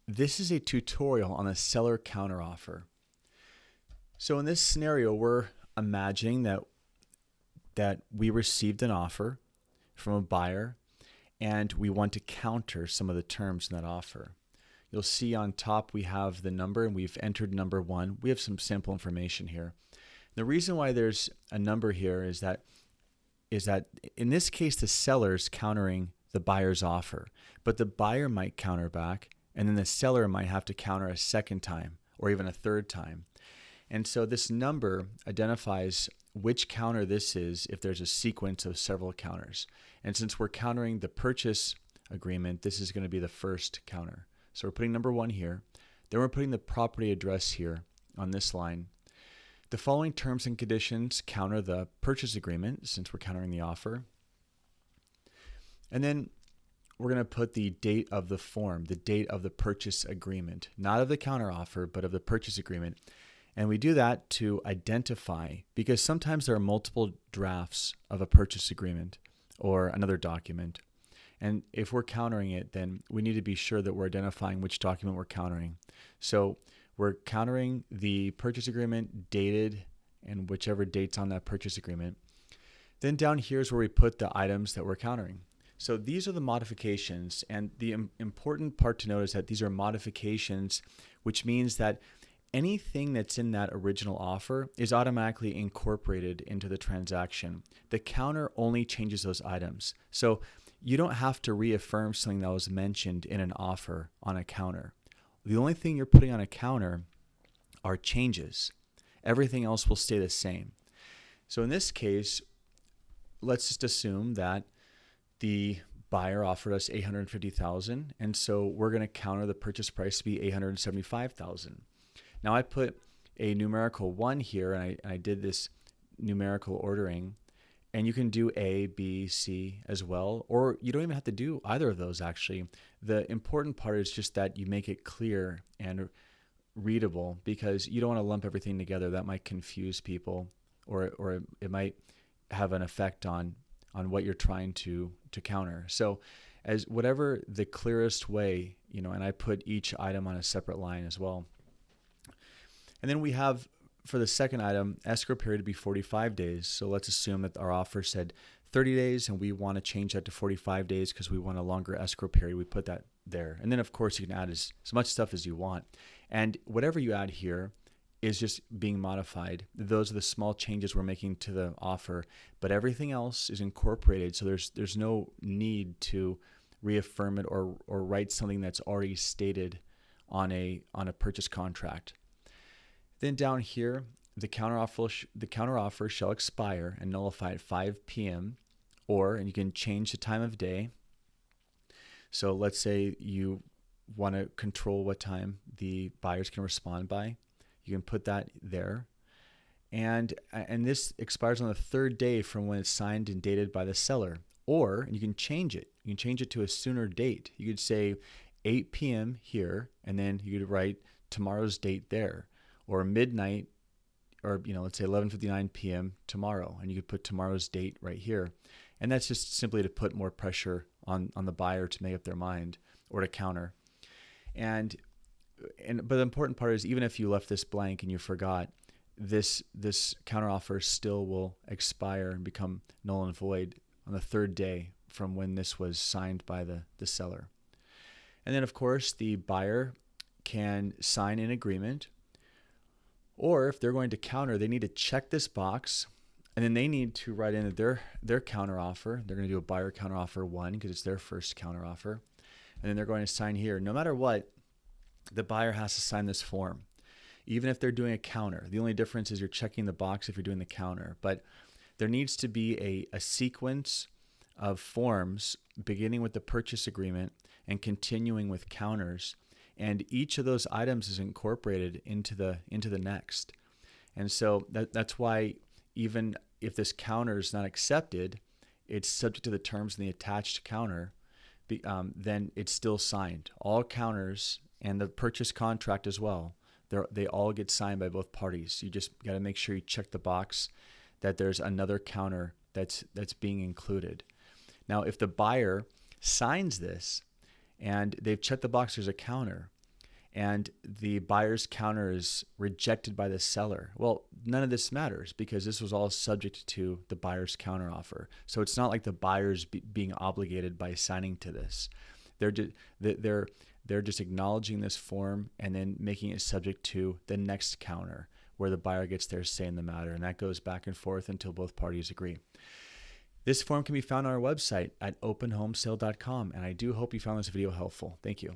This is a tutorial on the seller counteroffer. So in this scenario, we're imagining that we received an offer from a buyer and we want to counter some of the terms in that offer. You'll see on top we have the number and we've entered number 1. We have some sample information here. The reason why there's a number here is that in this case the seller's countering the buyer's offer, but the buyer might counter back and then the seller might have to counter a second time or even a third time. And so this number identifies which counter this is if there's a sequence of several counters. And since we're countering the purchase agreement, this is going to be the first counter. So we're putting number 1 here. Then we're putting the property address here on this line. The following terms and conditions counter the purchase agreement since we're countering the offer. And then we're going to put the date of the form, the date of the purchase agreement, not of the counteroffer, but of the purchase agreement. And we do that to identify, because sometimes there are multiple drafts of a purchase agreement or another document. And if we're countering it, then we need to be sure that we're identifying which document we're countering. So we're countering the purchase agreement dated and whichever date's on that purchase agreement. Then down here is where we put the items that we're countering. So these are the modifications, and the important part to note is that these are modifications, which means that anything that's in that original offer is automatically incorporated into the transaction. The counter only changes those items. So you don't have to reaffirm something that was mentioned in an offer on a counter. The only thing you're putting on a counter are changes. Everything else will stay the same. So in this case, let's just assume that the buyer offered us $850,000, and so we're going to counter the purchase price to be $875,000. Now I put a numerical 1 here, and I did this numerical ordering, and you can do A, B, C as well, or you don't even have to do either of those actually. The important part is just that you make it clear and readable, because you don't want to lump everything together. That might confuse people, or it might have an effect on what you're trying to counter. So as whatever the clearest way, and I put each item on a separate line as well. And then we have, for the second item, escrow period to be 45 days. So let's assume that our offer said 30 days and we want to change that to 45 days because we want a longer escrow period. We put that there. And then of course you can add as much stuff as you want. And whatever you add here is just being modified. Those are the small changes we're making to the offer, but everything else is incorporated. So there's no need to reaffirm it or write something that's already stated on a purchase contract. Then down here, the counteroffer shall expire and nullify at 5 p.m. and you can change the time of day. So let's say you want to control what time the buyers can respond by. You can put that there. And this expires on the 3rd day from when it's signed and dated by the seller. And you can change it. You can change it to a sooner date. You could say 8 p.m. here, and then you could write tomorrow's date there. Or midnight, or let's say 11:59 p.m. tomorrow, and you could put tomorrow's date right here. And that's just simply to put more pressure on the buyer to make up their mind or to counter. But the important part is, even if you left this blank and you forgot, this counteroffer still will expire and become null and void on the 3rd day from when this was signed by the seller. And then of course the buyer can sign an agreement, or if they're going to counter, they need to check this box, and then they need to write in their counteroffer. They're going to do a buyer counteroffer 1 because it's their first counteroffer, and then they're going to sign here. No matter what, the buyer has to sign this form, even if they're doing a counter. The only difference is you're checking the box if you're doing the counter, but there needs to be a sequence of forms beginning with the purchase agreement and continuing with counters. And each of those items is incorporated into the next. And so that's why even if this counter is not accepted, it's subject to the terms in the attached counter, then it's still signed. All counters and the purchase contract as well, they all get signed by both parties. You just got to make sure you check the box that there's another counter that's being included. Now, if the buyer signs this and they've checked the box, there's a counter, and the buyer's counter is rejected by the seller. Well, none of this matters because this was all subject to the buyer's counteroffer. So it's not like the buyer's being obligated by signing to this. They're just acknowledging this form and then making it subject to the next counter where the buyer gets their say in the matter, and that goes back and forth until both parties agree. This form can be found on our website at openhomesale.com, and I do hope you found this video helpful. Thank you.